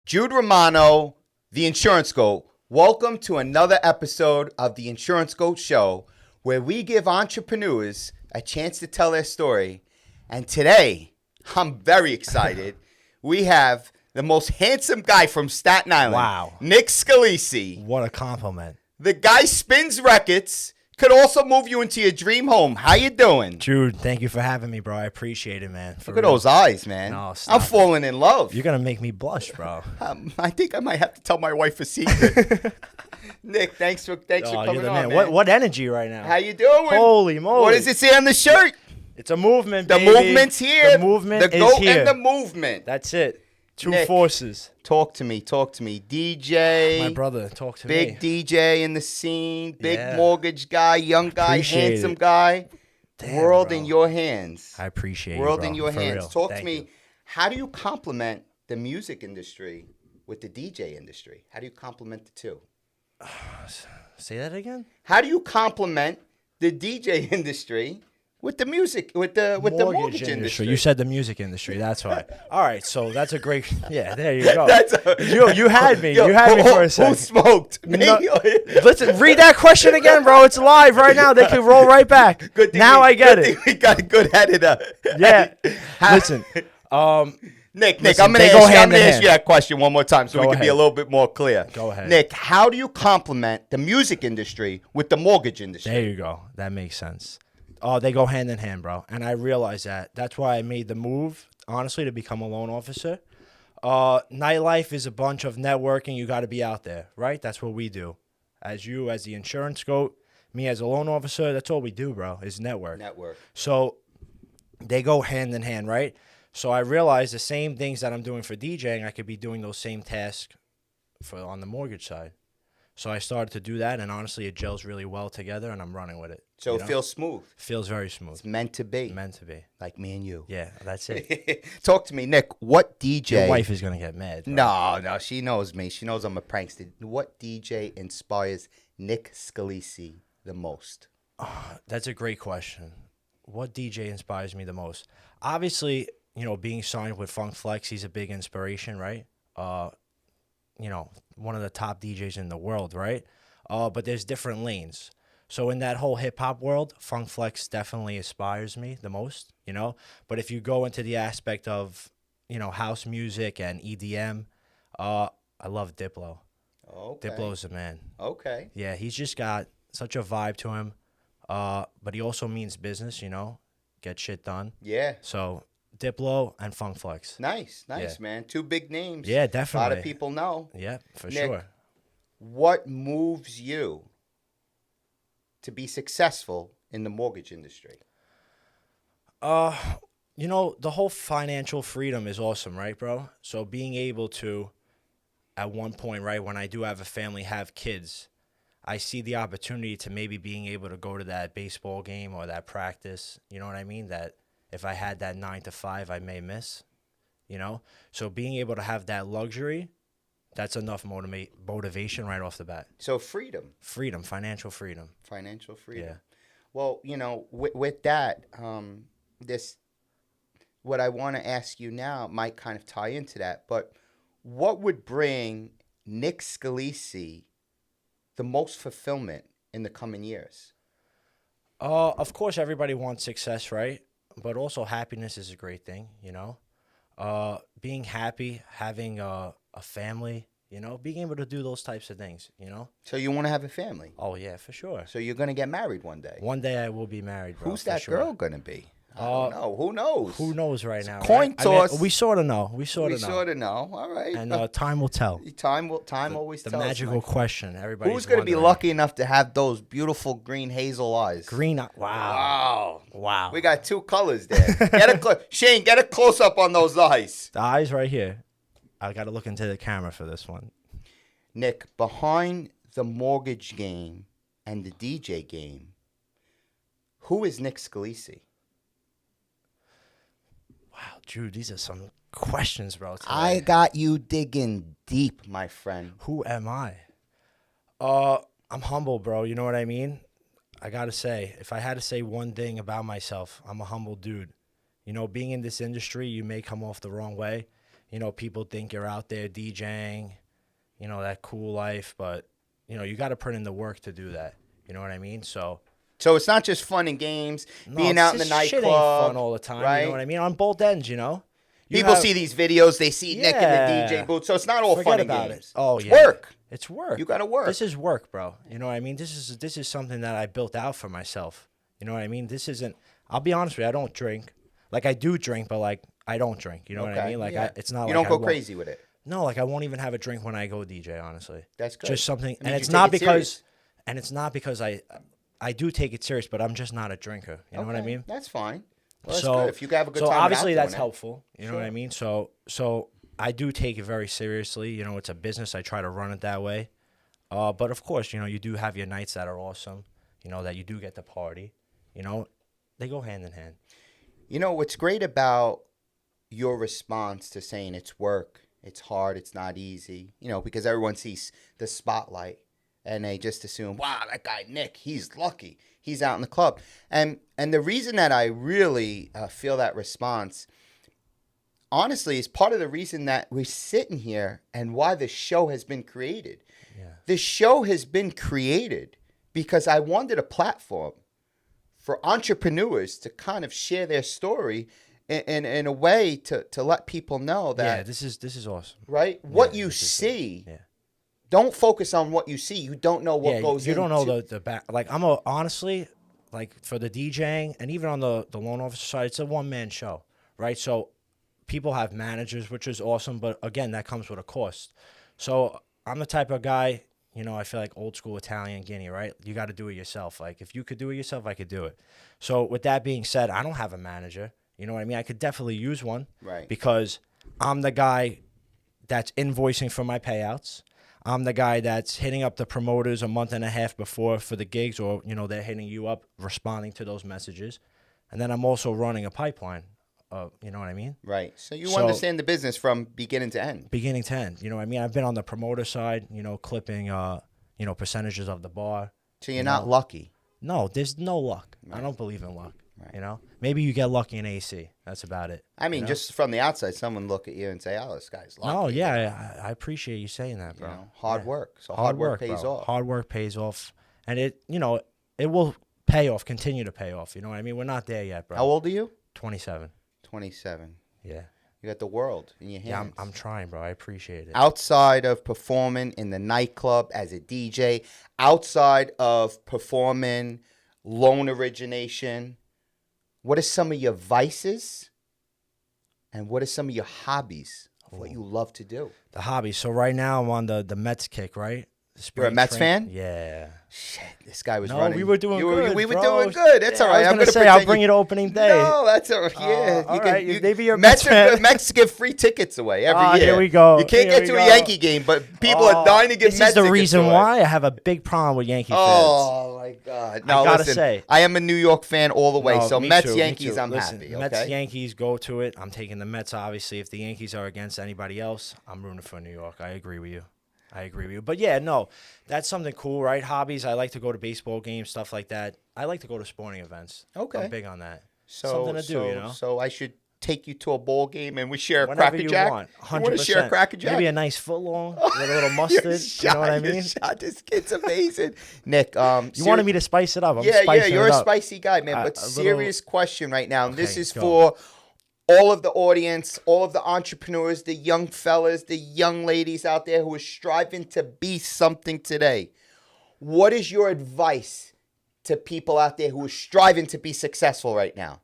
Jude Romano, the Insurance Goat. Welcome to another episode of the Insurance Goat Show, where we give entrepreneurs a chance to tell their story. And today, I'm very excited. We have the most handsome guy from Staten Island. Wow. Nick Scalici. What a compliment. The guy spins records, could also move you into your dream home. How you doing? Jude, thank you for having me, bro. I appreciate it, man. Look at those eyes, man. No, stop I'm falling in love. You're going to make me blush, bro. I think I might have to tell my wife a secret. Nick, thanks for coming you're the on, man. man. What energy right now? How you doing? Holy moly. What does it say on the shirt? It's a movement, The baby. movement's here. The movement the is goat here. and the movement. That's it. Two Nick, forces. Talk to me. DJ. My brother, talk to big me. DJ in the scene. Big Yeah. mortgage guy. Young guy. Appreciate Handsome it. guy. Damn, World bro. in your hands. I appreciate World you, bro. in your For hands. real. Talk Thank to me. you. How do you complement the music industry with the DJ industry? How do you complement the two? Say that again? How do you complement the DJ industry with the music, with the mortgage industry? You said the music industry. That's why. All right, so that's a great. Yeah, there you go. You had me. Yo, you had me for a Who second. smoked? Me? No, listen, read that question again, bro. It's live right now. They can roll right back. Good thing now we, I get good it. thing we got a good headed up. Yeah. Listen, Nick, listen, I'm going they to go ask hand in you hand. that question one more time so Go we can be a ahead. little bit more clear. Go ahead. Nick, how do you complement the music industry with the mortgage industry? there you go. That makes sense. Oh, they go hand in hand, bro. And I realize that. That's why I made the move, honestly, to become a loan officer. Nightlife is a bunch of networking. You got to be out there, right? That's what we do. As the insurance goat, me as a loan officer, that's all we do, bro, is network. So they go hand in hand, right? So I realized the same things that I'm doing for DJing, I could be doing those same tasks on the mortgage side. So I started to do that, and honestly, it gels really well together, and I'm running with it. So it feels smooth. Feels very smooth. It's meant to be. Meant to be. Like me and you. Yeah, that's it. Talk to me, Nick. What DJ? Your wife is going to get mad. Bro. No, she knows me. She knows I'm a prankster. What DJ inspires Nick Scalici the most? That's a great question. What DJ inspires me the most? Obviously, being signed with Funk Flex, he's a big inspiration, right? One of the top DJs in the world, right? But there's different lanes. So in that whole hip-hop world, Funk Flex definitely inspires me the most, But if you go into the aspect of, house music and EDM, I love Diplo. Okay. Diplo's the man. Okay. Yeah, he's just got such a vibe to him. But he also means business, get shit done. Yeah. So Diplo and Funk Flex. Nice, Yeah. man. Two big names. Yeah, A definitely. lot of people know. Yeah, for Nick, sure. What moves you to be successful in the mortgage industry? The whole financial freedom is awesome, right, bro? So being able to, at one point, right, when I do have a family, have kids, I see the opportunity to maybe being able to go to that baseball game or that practice, you know what I mean? That if I had that 9 to 5, I may miss, So being able to have that luxury, that's enough motivation right off the bat. So freedom. Freedom, financial freedom. Financial freedom. Yeah. Well, with that, what I want to ask you now might kind of tie into that, but what would bring Nick Scalici the most fulfillment in the coming years? Of course, everybody wants success, right? But also happiness is a great thing, Being happy, having a family, being able to do those types of things, So you want to have a family? Oh, yeah, for sure. So you're going to get married one day? One day I will be married, bro. Who's for that sure. girl going to be? I don't know. Who knows? Who knows right now? Coin right? toss. We sort of know. We We sort of know. All right. And time will tell. Time always The tells. magical question. Everybody's Who's going to be wondering. lucky enough to have those beautiful green hazel eyes? Green. Wow. Wow. We got two colors there. Shane, get a close up on those eyes. The eyes right here. I got to look into the camera for this one. Nick, behind the mortgage game and the DJ game, who is Nick Scalici? Wow, Jude, these are some questions, bro. Today. I got you digging deep, my friend. Who am I? I'm humble, bro. You know what I mean? I got to say, if I had to say one thing about myself, I'm a humble dude. Being in this industry, you may come off the wrong way. people think you're out there DJing, that cool life, but, you got to put in the work to do that. You know what I mean? So it's not just fun and games, being it's out in the just nightclub. shit ain't fun all the time. right? You know what I mean? On both ends, People see these videos, they see Nick in the DJ booth, so it's not all Forget fun and about games. it. Oh, it's yeah. work. It's work. You got to work. This is work, bro. You know what I mean? This is something that I built out for myself. You know what I mean? This isn't. I'll be honest with you. I don't drink. Like, I do drink, but like I don't drink. You know what I mean? Like it's not. You like don't go crazy with it. No, like I won't even have a drink when I go DJ. Honestly, that's good. Just something, and it's not because I do take it serious, but I'm just not a drinker. You know what I mean? That's fine. Well, that's good. If you have a good time. So obviously that's helpful. You know Sure. what I mean? So I do take it very seriously. It's a business. I try to run it that way. But of course, you do have your nights that are awesome. That you do get to party. They go hand in hand. What's great about your response to saying it's work, it's hard, it's not easy, because everyone sees the spotlight and they just assume, wow, that guy Nick, he's lucky. He's out in the club. And the reason that I really feel that response, honestly, is part of the reason that we're sitting here and why the show has been created. Yeah. The show has been created because I wanted a platform for entrepreneurs to kind of share their story in a way to let people know that. Yeah, this is awesome. Right? What you see. Yeah. Don't focus on what you see. You don't know what goes into. You don't know the back. Like, honestly, like, for the DJing and even on the loan officer side, it's a one-man show, right? So people have managers, which is awesome, but again, that comes with a cost. So I'm the type of guy, I feel like old school Italian Guinea, right? You got to do it yourself. Like, if you could do it yourself, I could do it. So with that being said, I don't have a manager. You know what I mean? I could definitely use one. Right. Because I'm the guy that's invoicing for my payouts. I'm the guy that's hitting up the promoters a month and a half before for the gigs, or, they're hitting you up, responding to those messages. And then I'm also running a pipeline. You know what I mean? Right. So you understand the business from beginning to end. Beginning to end. You know what I mean? I've been on the promoter side, clipping, percentages of the bar. So you're not lucky. No, there's no luck. Right. I don't believe in luck. Right. Maybe you get lucky in AC. That's about it. I mean, just from the outside, someone look at you and say, "Oh, this guy's lucky." No, yeah, I appreciate you saying that, bro. Hard work. So hard work pays off. Hard work pays off, and it will pay off. Continue to pay off. You know what I mean? We're not there yet, bro. How old are you? 27. 27. Yeah. You got the world in your hands. Yeah, I'm trying, bro. I appreciate it. Outside of performing in the nightclub as a DJ, outside of performing loan origination, what are some of your vices and what are some of your hobbies of what you love to do? The hobbies. So right now I'm on the Mets kick, right? You're a Mets fan? Yeah. Shit, this guy was running. We were doing good. We were doing good. That's all right. I'm gonna say I'll bring you to opening day. No, that's all right. Yeah, all right. Maybe you're a Mets fan. Mets give free tickets away every year. Here we go. You can't get to a Yankee game, but people are dying to get Mets tickets. This is the reason why I have a big problem with Yankee fans. Oh my God! No, I gotta listen, say, I am a New York fan all the way. So Mets, too, Yankees, I'm Listen, happy. Mets, Yankees, go to it. I'm taking the Mets. Obviously, if the Yankees are against anybody else, I'm rooting for New York. I agree with you. But yeah, no, that's something cool, right? Hobbies. I like to go to baseball games, stuff like that. I like to go to sporting events. Okay. I'm big on that. So, something to do, So I should take you to a ball game and we share a Whenever Cracker you Jack? want. 100%. You want to share a Cracker Jack? Maybe a nice footlong with a little mustard. You know what I mean? This kid's amazing. Nick, you wanted me to spice it up. Yeah, you're a spicy guy, man. But serious question right now. And this is for all of the audience, all of the entrepreneurs, the young fellas, the young ladies out there who are striving to be something today. What is your advice to people out there who are striving to be successful right now?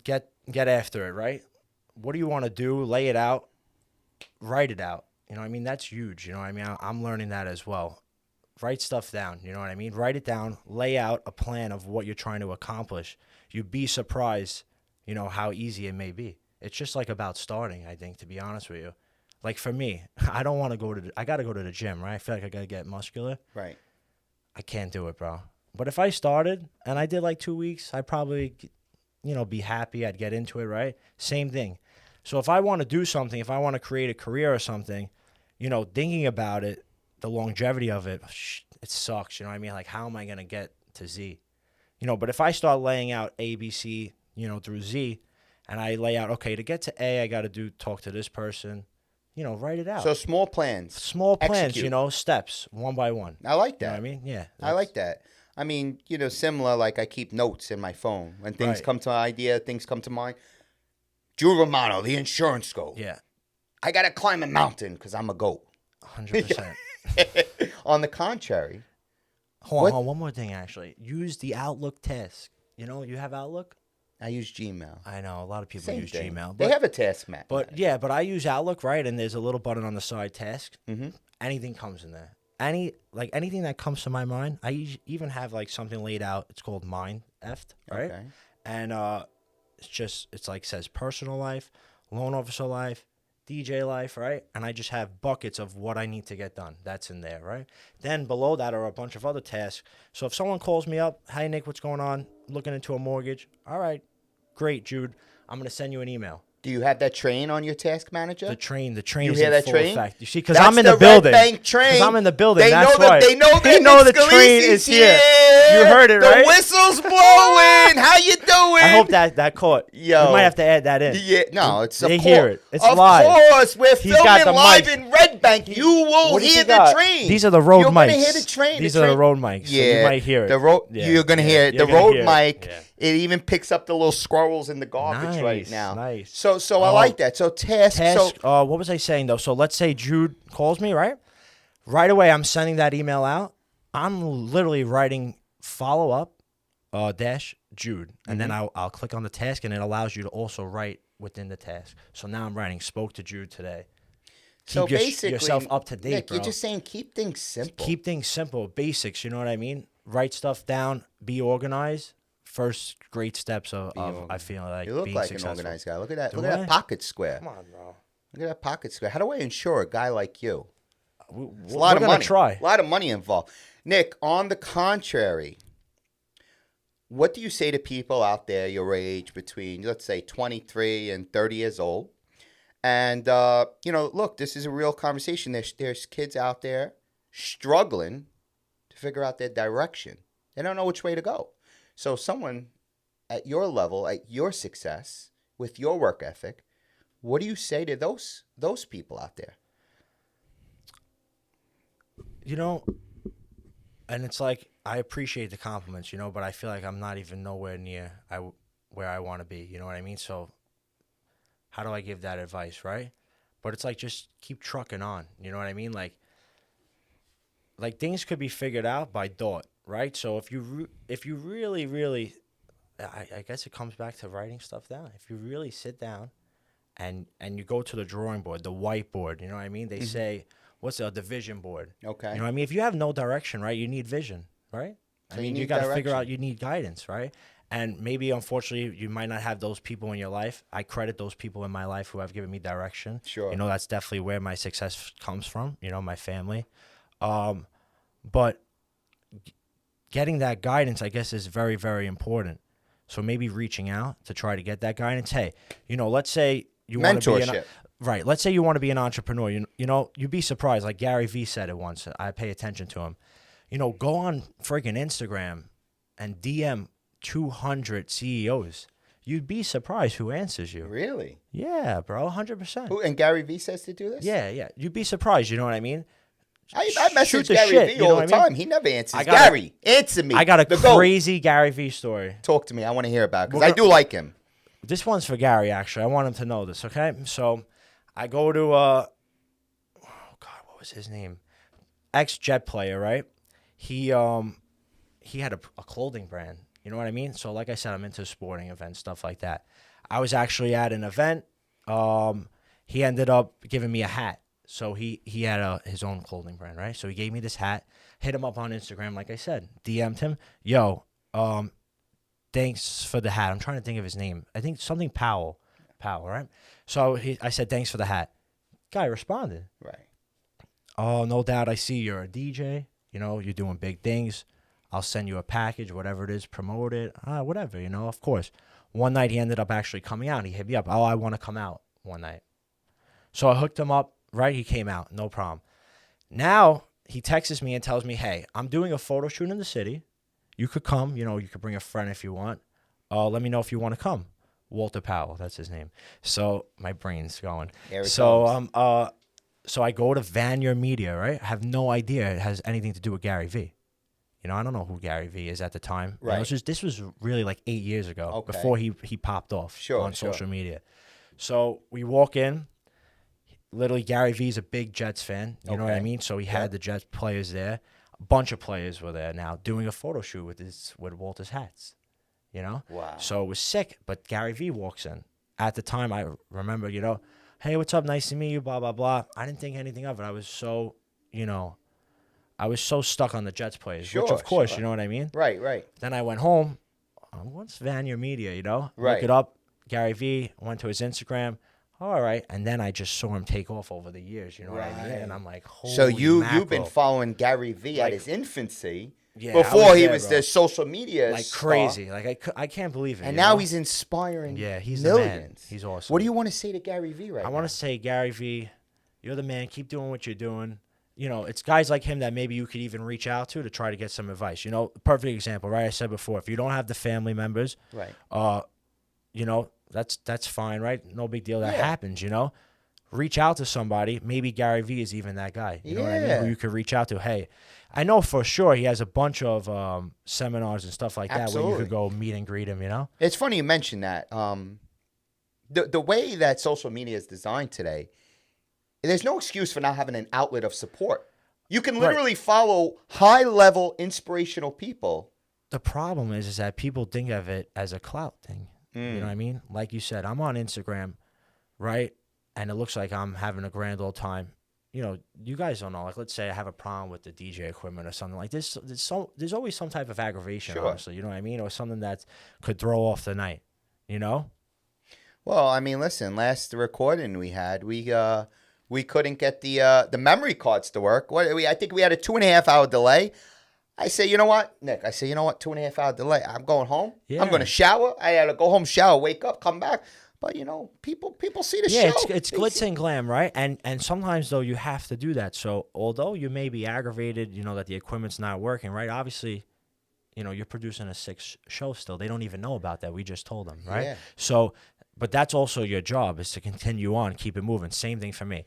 Get after it, right? What do you want to do? Lay it out. Write it out. You know what I mean? That's huge. You know what I mean? I'm learning that as well. Write stuff down. You know what I mean? Write it down. Lay out a plan of what you're trying to accomplish. You'd be surprised, how easy it may be. It's just like about starting, I think, to be honest with you. Like for me, I don't want to I got to go to the gym, right? I feel like I got to get muscular. Right. I can't do it, bro. But if I started and I did like 2 weeks, I'd probably, be happy. I'd get into it, right? Same thing. So if I want to do something, if I want to create a career or something, thinking about it, the longevity of it, it sucks. You know what I mean? Like, how am I going to get to Z? But if I start laying out A, B, C, through Z, and I lay out, okay, to get to A, I got to talk to this person. Write it out. So small plans. Small plans, Execute. Steps, one by one. I like that. You know what I mean? Yeah. I like that. I mean, similar, like I keep notes in my phone. When things Right. come to an idea, things come to mind. Jude Romano, the insurance goat. Yeah. I got to climb a mountain because I'm a goat. 100%. On the contrary. Hold on, one more thing, actually. Use the Outlook task. You have Outlook? I use Gmail. I know. A lot of people Same use thing. Gmail. They have a task map. But I use Outlook, right? And there's a little button on the side, task. Mm-hmm. Anything comes in there. Anything that comes to my mind. I even have like something laid out. It's called Mind Eft, right? Okay. And it's like says personal life, loan officer life, DJ life, right? And I just have buckets of what I need to get done. That's in there, right? Then below that are a bunch of other tasks. So if someone calls me up, hey Nick, what's going on? Looking into a mortgage. All right, great, Jude. I'm gonna send you an email. Do you have that train on your task manager? The train You is hear in that full train? effect. You see, because That's I'm in the Red building. Bank train. Because I'm in the building. They That's know why. They know They that know the Scalici's train is here. You heard it, right? The whistle's blowing. How you doing? I hope that caught. Yo. We might have to add that in. Yeah, no, it's They of hear course. it. It's of live. Of course, we're He's got filming the live mics. in Red Bank. You will What do you hear think the got? train. These are the road You're mics. Gonna hear the train. These are the road mics. Yeah, so you might hear it. The road. Yeah. You're gonna hear it. You're The gonna road hear mic. Yeah. It even picks up the little squirrels in the garbage right now. Nice. So I like that. So task. What was I saying though? So let's say Jude calls me, right? Right away, I'm sending that email out. I'm literally writing follow up dash Jude, and then I'll click on the task, and it allows you to also write within the task. So now I'm writing spoke to Jude today. So Keep basically, yourself up to date, Nick, bro. you're just saying keep things simple. Keep things simple, basics. You know what I mean? Write stuff down. Be organized. First great steps of I feel like You look being like successful. an organized guy. Look at that. Do Look at I? that pocket square. Come on, bro. Look at that pocket square. How do I insure a guy like you? We're It's a lot of gonna money. try. A lot of money involved. Nick, on the contrary, what do you say to people out there your age between, let's say, 23 and 30 years old? And, look, this is a real conversation. There's kids out there struggling to figure out their direction. They don't know which way to go. So someone at your level, at your success, with your work ethic, what do you say to those people out there? And it's like, I appreciate the compliments, but I feel like I'm not even nowhere near where I want to be. You know what I mean? So how do I give that advice, right? But it's like, just keep trucking on. You know what I mean? Like things could be figured out by thought, right? So if you really, really, I guess it comes back to writing stuff down. If you really sit down and you go to the drawing board, the whiteboard, you know what I mean? They say, what's the vision board? Okay. You know what I mean? If you have no direction, right, you need vision, right? So I mean, you you need got to figure direction. out, you need guidance, right? And maybe, unfortunately, you might not have those people in your life. I credit those people in my life who have given me direction. Sure. That's definitely where my success comes from, my family. But getting that guidance, I guess, is very, very important. So maybe reaching out to try to get that guidance. Hey, let's say you want to be Mentorship. right. Let's say you want to be an entrepreneur. You'd be surprised. Like Gary Vee said it once. I pay attention to him. Go on freaking Instagram and DM 200 CEOs. You'd be surprised who answers you. Really? Yeah, bro, 100%. Who, and Gary Vee says to do this? Yeah. You'd be surprised. You know what I mean? I Shoot message the Gary shit, Vee you know all what the I mean? time. He never answers. got a- Gary, answer me. I got a The GOAT. crazy Gary Vee story. Talk to me. I want to hear about it because We're I do like him. This one's for Gary, actually. I want him to know this, okay? So I go to, what was his name? Ex-Jet player, right? He had a clothing brand. You know what I mean? So like I said, I'm into sporting events, stuff like that. I was actually at an event. He ended up giving me a hat. So he had his own clothing brand, right? So he gave me this hat. Hit him up on Instagram, like I said. DM'd him. Yo, thanks for the hat. I'm trying to think of his name. I think something Powell, right? So I said, thanks for the hat. Guy responded. Right. Oh, no doubt. I see you're a DJ. You're doing big things. I'll send you a package, whatever it is, promote it, whatever, of course. One night he ended up actually coming out. He hit me up. Oh, I want to come out one night. So I hooked him up, right? He came out, no problem. Now he texts me and tells me, hey, I'm doing a photo shoot in the city. You could come, you could bring a friend if you want. Let me know if you want to come. Walter Powell, that's his name. So my brain's going. There it So goes. so I go to Vanier Media, right? I have no idea it has anything to do with Gary Vee. You know, I don't know who Gary Vee is at the time. You know, Right. this was really like 8 years ago, Okay. before he popped off Sure, on sure. social media. So we walk in. Literally, Gary Vee's a big Jets fan. You know what I Okay. mean? So he Yep. had the Jets players there. A bunch of players were there now doing a photo shoot with Walter's hats. You know? Wow. So it was sick. But Gary Vee walks in. At the time, I remember, you know, hey, what's up? Nice to meet you, blah, blah, blah. I didn't think anything of it. I was so, you know, I was so stuck on the Jets players, which, Sure, of course, sure. you know what I mean? Right, right. Then I went home. What's Vanier Media, you know? Right. Look it up. Gary Vee, went to his Instagram. All right. And then I just saw him take off over the years, you know what I mean? Right. And I'm like, holy So you've mackerel. been following Gary Vee at Like- his infancy Yeah, before he there, was bro. the social media like star. crazy. Like I can't believe it. And you now know? he's inspiring Yeah, he's the man. millions. He's awesome. What do you want to say to Gary Vee right I now? want to say, Gary Vee, you're the man. Keep doing what you're doing. You know, it's guys like him that maybe you could even reach out to try to get some advice. You know, perfect example, right? I said before, if you don't have the family members, Right. you know, that's fine, right? No big deal. That Yeah. happens, you know? Reach out to somebody. Maybe Gary Vee is even that guy. You know what I mean? Yeah. Who you could reach out to. Hey, I know for sure he has a bunch of seminars and stuff like that where you Absolutely. could go meet and greet him, you know? It's funny you mentioned that. The way that social media is designed today, there's no excuse for not having an outlet of support. You can Right. literally follow high-level inspirational people. The problem is that people think of it as a clout thing. You know what I mean? Like you said, I'm on Instagram, right? And it looks like I'm having a grand old time. You know, you guys don't know. Like, let's say I have a problem with the DJ equipment or something like this. There's always some type of aggravation, Sure. honestly. You know what I mean? Or something that could throw off the night. You know? Well, I mean, listen. Last recording we had, we couldn't get the memory cards to work. I think we had a 2.5 hour delay. I say, you know what, Nick? I say, you know what? 2.5 hour delay. I'm going home. Yeah. I'm going to shower. I had to go home, shower, wake up, come back. But you know, people see the Yeah, show. it's They glitz see- and glam, right? And sometimes though you have to do that. So although you may be aggravated, you know that the equipment's not working, right? Obviously, you know you're producing a 6 show still. They don't even know about that. We just told them, right? Yeah. So, but that's also your job is to continue on, keep it moving. Same thing for me.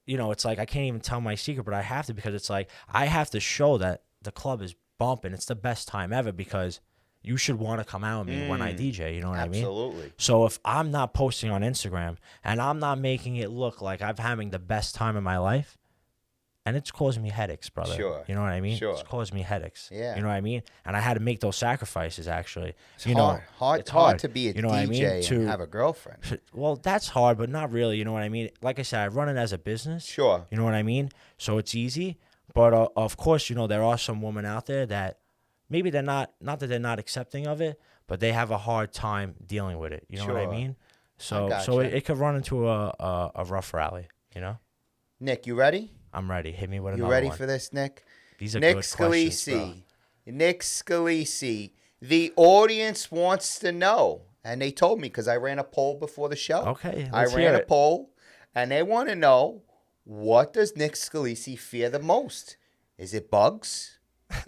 You know, it's like I can't even tell my secret, but I have to because it's like I have to show that the club is bumping. It's the best time ever because you should want to come out with me when I DJ. You know what I mean? Absolutely. So if I'm not posting on Instagram and I'm not making it look like I'm having the best time in my life, and it's causing me headaches, brother. Sure. You know what I mean? Sure. It's causing me headaches. Yeah. You know what I mean? And I had to make those sacrifices actually. It's you hard. know, It's hard to be a you know what I mean? DJ To- and have a girlfriend. Well, that's hard, but not really. You know what I mean? Like I said, I run it as a business. Sure. You know what I mean? So it's easy. But of course, you know, there are some women out there that maybe they're not that they're not accepting of it, but they have a hard time dealing with it. You know what I Sure. mean? So I so gotcha. it could run into a rough rally, you know? Nick, you ready? I'm ready. Hit me with You another ready one. for this, Nick? These are Nick good questions, bro. Scalici. Nick Scalici. The audience wants to know, and they told me because I ran a poll before the show. Okay, I let's ran hear a it. poll, and they want to know, what does Nick Scalici fear the most? Is it bugs?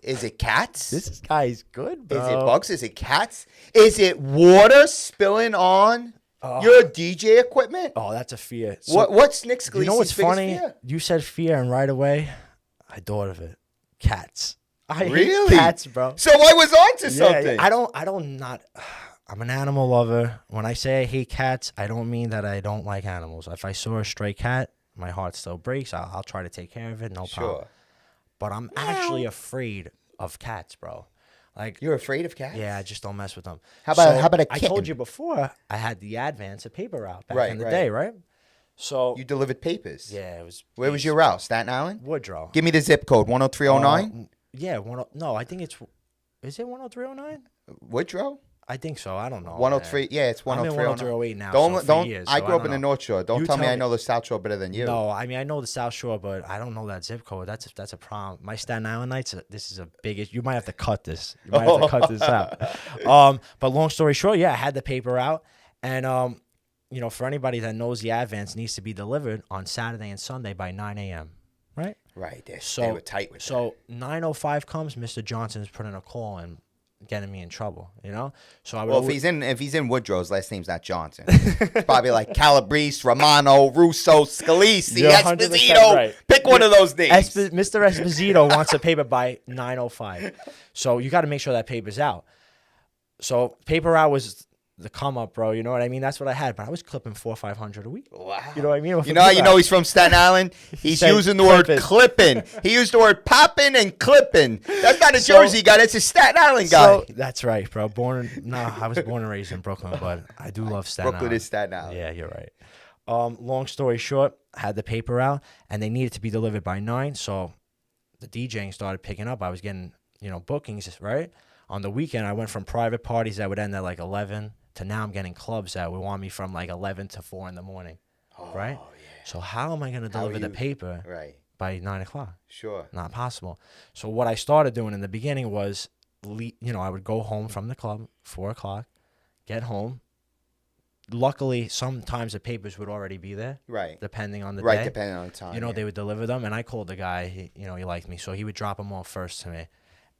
Is it cats? This guy's good, bro. Is it bugs? Is it cats? Is it water spilling on your DJ equipment? Oh, that's a fear. So, What's Nick Scalici's you know what's biggest funny? fear? You said fear, and right away, I thought of it. Cats. I Really? hate cats, bro. So I was onto something. Yeah, I don't not. I'm an animal lover. When I say I hate cats, I don't mean that I don't like animals. If I saw a stray cat, my heart still breaks. I'll try to take care of it, no problem. Sure. But I'm actually afraid of cats, bro. Like, You're afraid of cats? yeah, I just don't mess with them. How about a I kitten? told you before, I had the Advance, a paper route back Right, in the right. day, right? So You delivered papers. yeah, it was. Where was your route? Staten Island? Woodrow? Give me the zip code. 10309? Yeah, no, I think it's. Is it 10309? Woodrow? I think so. I don't know. 103. Yeah, it's I'm in 10309. 10308 now. Don't so for don't. years, I so grew up in don't the know. North Shore. Don't You tell me tell I me. know the South Shore better than you. No, I mean I know the South Shore, but I don't know that zip code. That's a problem. My Staten Island nights. This is a big issue. You might have to cut this. You might have to cut this out. But long story short, yeah, I had the paper out, and you know, for anybody that knows the Advance needs to be delivered on Saturday and Sunday by 9 a.m. Right? Right. They So were tight with that. So 9:05 comes. Mr. Johnson's putting a call in. getting me in trouble, you know? So I would Well, if he's in Woodrow's, last name's not Johnson. It's probably like Calabrese, Romano, Russo, Scalici, You're 100% Esposito. right. Pick one of those names. Mr. Esposito wants a paper by 9:05. So you got to make sure that paper's out. So paper out was the come up, bro. You know what I mean? That's what I had. But I was clipping 400 or 500 a week. Wow. You know what I mean? You know he's from Staten Island? He's Said using the word clipping. clipping. He used the word popping and clipping. That's not a Jersey guy. That's a Staten Island guy. So, that's right, bro. I was born and raised in Brooklyn, but I do love Staten Island. Brooklyn is Staten Island. Yeah, you're right. Long story short, had the paper out, and they needed to be delivered by 9. So the DJing started picking up. I was getting, bookings, right? On the weekend, I went from private parties that would end at like 11 to now I'm getting clubs that would want me from like 11 to 4 in the morning, right? Oh, yeah. So how am I going to deliver the paper by 9 o'clock? Sure. Not possible. So what I started doing in the beginning was, I would go home from the club, 4 o'clock, get home. Luckily, sometimes the papers would already be there. Right. Depending on the day. Right, depending on the time. They would deliver them, and I called the guy. He liked me, so he would drop them off first to me.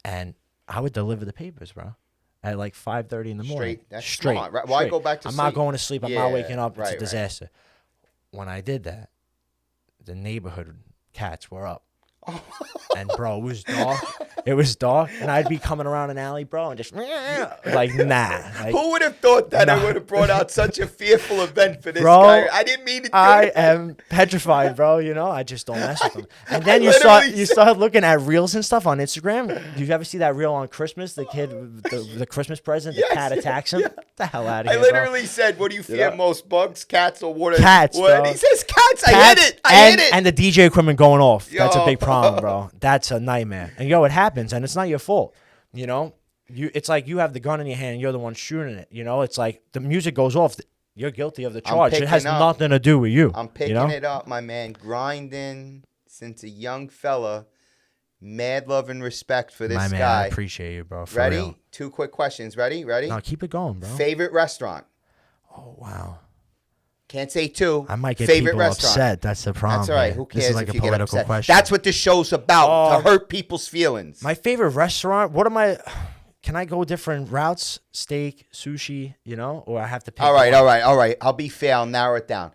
And I would deliver the papers, bro, at like 5:30 in the morning. Straight. That's smart. Right? Why go back to sleep? I'm not going to sleep. I'm not waking up. It's right, a disaster. When I did that, the neighborhood cats were up. And, bro, it was dark. It was dark, and I'd be coming around an alley, bro, and just like, nah. Like, who would have thought that I would have brought out such a fearful event for this bro, guy? I didn't mean to do I it. am petrified, bro. I just don't mess with them. And then you start looking at reels and stuff on Instagram. Do you ever see that reel on Christmas? The kid, the Christmas present, the cat attacks him. Get the hell out of here, I literally said, "What do you fear most, bugs, cats, or water?" Cats, what? bro. He says cats. I hit it. I hit it. And the DJ equipment going off. That's a Yo. big problem, bro. That's a nightmare. And it happens, and it's not your fault. It's like you have the gun in your hand and you're the one shooting it. It's like the music goes off. You're guilty of the charge. It has nothing to do with you. I'm picking it up, my man. Grinding since a young fella. Mad love and respect for this my man, guy. I appreciate you, bro. For Ready? real. 2 quick questions. Ready? No, keep it going, bro. Favorite restaurant? Oh, wow. Can't say 2. I might get favorite people restaurant. upset. That's the problem. That's all right. Man. Who cares This is like if a you get political upset? question. That's what this show's about, to hurt people's feelings. My favorite restaurant, can I go different routes? Steak, sushi, or I have to pick All right. I'll be fair. I'll narrow it down.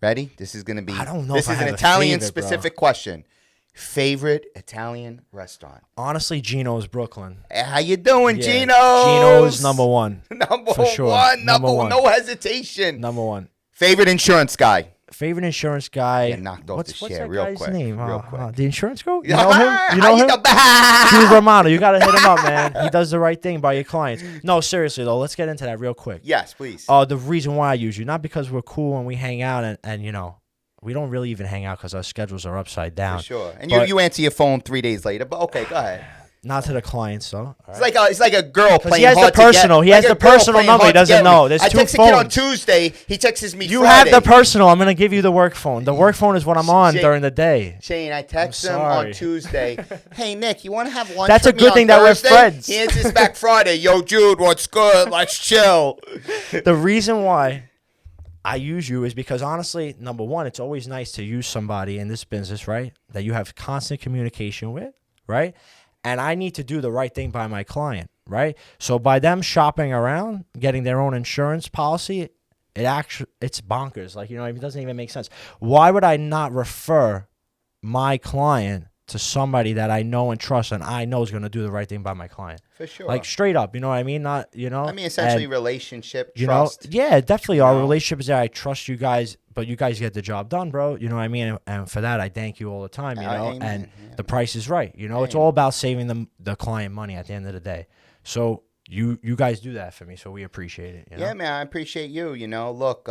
Ready? This is going to be. I don't know This if I is an have a Italian-specific question. Favorite Italian restaurant? Honestly, Gino's Brooklyn. How you doing, Yeah. Gino's? Gino's number one. Number For sure. one. Number one. No hesitation. Number one. Favorite insurance guy? Favorite insurance guy. Get knocked off What's the chair that real guy's quick. name? Real quick. The insurance guy? You know him? You know him? Jude Romano. You got to hit him up, man. He does the right thing by your clients. No, seriously, though. Let's get into that real quick. Yes, please. The reason why I use you, not because we're cool and we hang out and we don't really even hang out because our schedules are upside down. For sure. And But- you answer your phone 3 days later. But okay, go ahead. Not to the clients, though. It's like a girl playing he has hard the personal. to get. He has like the a girl personal playing number. He hard to doesn't get know. me. There's I two text a kid on phones. Tuesday. He texts me You Friday. have the personal. I'm going to give you the work phone. The work phone is what I'm on during the day. Shane, I text him sorry. on Tuesday. Hey, Nick, you want to have lunch That's with a me good on thing that we're Thursday? friends. He answers back Friday. Yo, Jude, what's good? Let's chill. The reason why I use you is because, honestly, number one, it's always nice to use somebody in this business, right, that you have constant communication with, right? And I need to do the right thing by my client, right? So by them shopping around, getting their own insurance policy, it's bonkers. Like, it doesn't even make sense. Why would I not refer my client to somebody that I know and trust and I know is going to do the right thing by my client? For sure. Like, straight up, you know what I mean? Not, I mean, essentially, and, relationship, trust. trust. Definitely. Our relationship is there. I trust you guys, but you guys get the job done, bro. You know what I mean? And for that, I thank you all the time, Amen. and the price is right. It's all about saving the client money at the end of the day. So you guys do that for me, so we appreciate it. Yeah, man, I appreciate you. Look,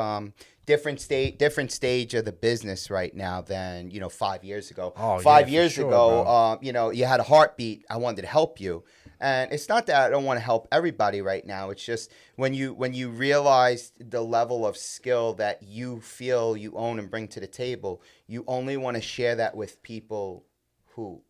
different stage of the business right now than 5 years ago. Oh, 5 yeah, years for sure, ago, you had a heartbeat. I wanted to help you, and it's not that I don't want to help everybody right now. It's just when you realize the level of skill that you feel you own and bring to the table, you only want to share that with people who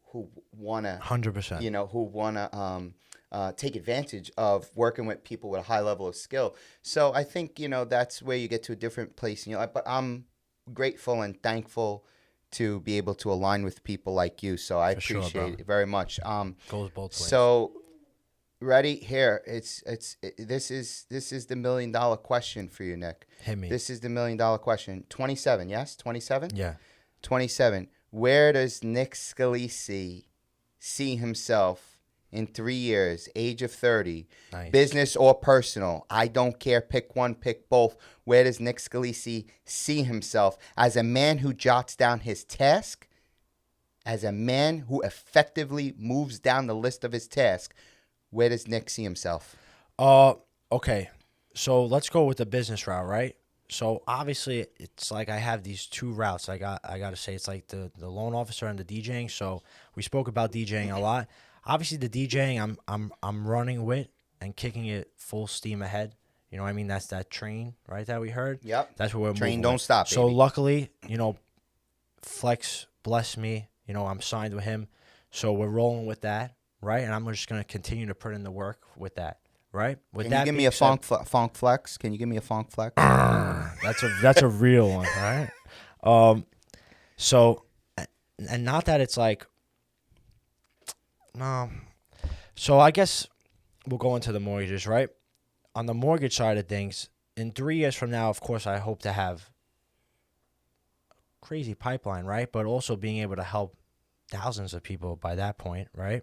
want to 100%. Who want to take advantage of working with people with a high level of skill. So I think, that's where you get to a different place in your life. But I'm grateful and thankful to be able to align with people like you. So I appreciate it very much. Goes both ways. So ready? Here, this is the $1 million question for you, Nick. Hit me. This is the $1 million question. 27, yes? 27? Yeah. 27. Where does Nick Scalici see himself in 3 years, age of 30, Nice. business or personal? I don't care. Pick one, pick both. Where does Nick Scalici see himself as a man who jots down his task, as a man who effectively moves down the list of his task? Where does Nick see himself? Okay. So let's go with the business route, right? So obviously it's like I have these two routes. I got to say it's like the loan officer and the DJing. So we spoke about DJing a lot. Obviously the DJing I'm running with and kicking it full steam ahead. You know what I mean? That's that train, right, that we heard? Yep. That's what we're Train moving don't with. stop, So baby. luckily, Flex blessed me. I'm signed with him. So we're rolling with that, right? And I'm just going to continue to put in the work with that, right? With Can that you give me being a said- funk flex? Can you give me a funk flex? That's a real one, all right? So, and not that it's like, no. So I guess we'll go into the mortgages, right? On the mortgage side of things, in 3 years from now, of course, I hope to have a crazy pipeline, right? But also being able to help thousands of people by that point, right?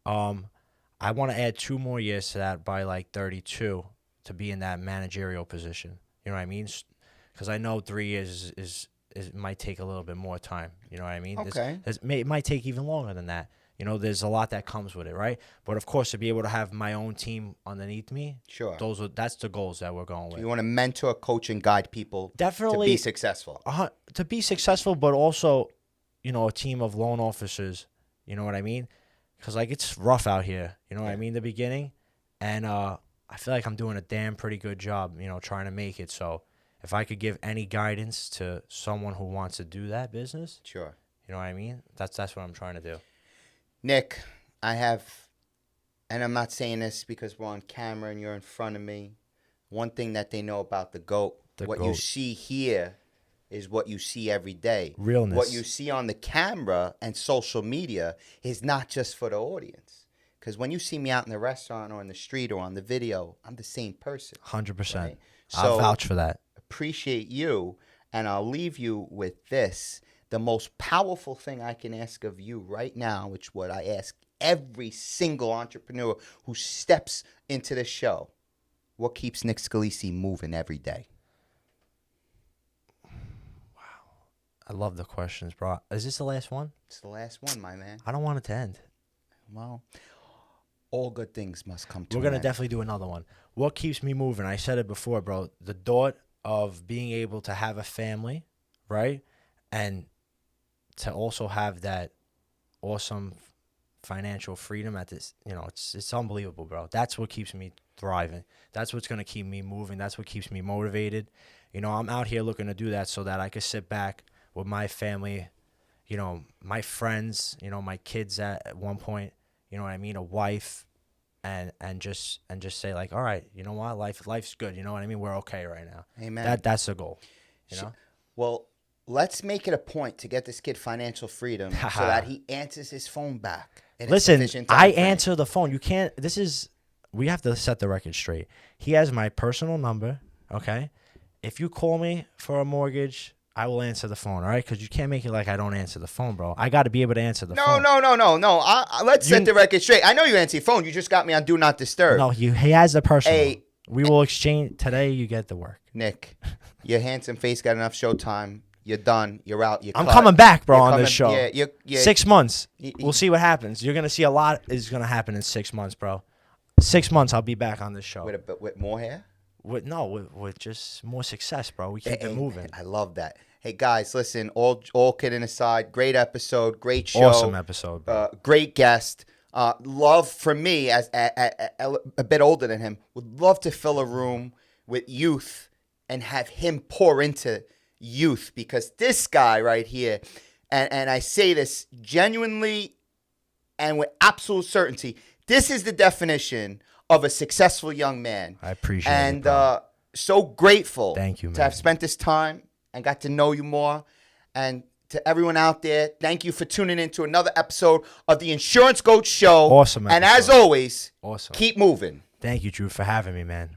I want to add 2 more years to that by like 32 to be in that managerial position. You know what I mean? Because I know 3 years is might take a little bit more time. You know what I mean? Okay. It might take even longer than that. There's a lot that comes with it, right? But of course, to be able to have my own team underneath me, Sure. that's the goals that we're going with. You want to mentor, coach, and guide people Definitely to be successful. To be successful, but also, a team of loan officers. You know what I mean? Because it's rough out here. You know what I mean? The beginning, and I feel like I'm doing a damn pretty good job. Trying to make it. So if I could give any guidance to someone who wants to do that business, Sure. you know what I mean? That's what I'm trying to do. Nick, I have, and I'm not saying this because we're on camera and you're in front of me. One thing that they know about the GOAT, what you see here is what you see every day. Realness. What you see on the camera and social media is not just for the audience. Because when you see me out in the restaurant or in the street or on the video, I'm the same person. 100%. Right? I'll vouch for that. Appreciate you, and I'll leave you with this. The most powerful thing I can ask of you right now, which what I ask every single entrepreneur who steps into the show, what keeps Nick Scalici moving every day? I love the questions, bro. Is this the last one? It's the last one, my man. I don't want it to end. Well, all good things must come to We're an going to end. definitely do another one. What keeps me moving? I said it before, bro. The thought of being able to have a family, right? And to also have that awesome financial freedom at this, it's unbelievable, bro. That's what keeps me thriving. That's what's going to keep me moving. That's what keeps me motivated. I'm out here looking to do that so that I could sit back with my family, my friends, my kids at one point, you know what I mean, a wife, and just say like, all right, you know what, life's good, you know what I mean, we're okay right now. Amen. That's the goal, Well, let's make it a point to get this kid financial freedom so that he answers his phone back. Listen, I answer the phone. You can't. We have to set the record straight. He has my personal number, okay? If you call me for a mortgage, I will answer the phone, all right? Because you can't make it like I don't answer the phone, bro. I got to be able to answer the phone. No. Let's set the record straight. I know you answer your phone. You just got me on Do Not Disturb. No, he has the personal. Hey. We will exchange. Today, you get the work. Nick, your handsome face got enough showtime. You're done. You're out. I'm coming back, bro, You're on coming, this show. Yeah, 6 months. Y- We'll see what happens. You're going to see a lot is going to happen in 6 months, bro. 6 months, I'll be back on this show. with more hair? With just more success, bro. We keep it moving. I love that. Hey, guys, listen, all kidding aside, great episode, great show. Awesome episode, bro. Great guest. Love for me, as a bit older than him, would love to fill a room with youth and have him pour into youth, because this guy right here, and I say this genuinely and with absolute certainty, this is the definition of a successful young man. I appreciate it, and bro. so grateful Thank you, to man. have spent this time and got to know you more, and to everyone out there, thank you for tuning in to another episode of the Insurance Goat Show. Awesome And as episode. always, Awesome. keep moving. Thank you, Drew, for having me, man.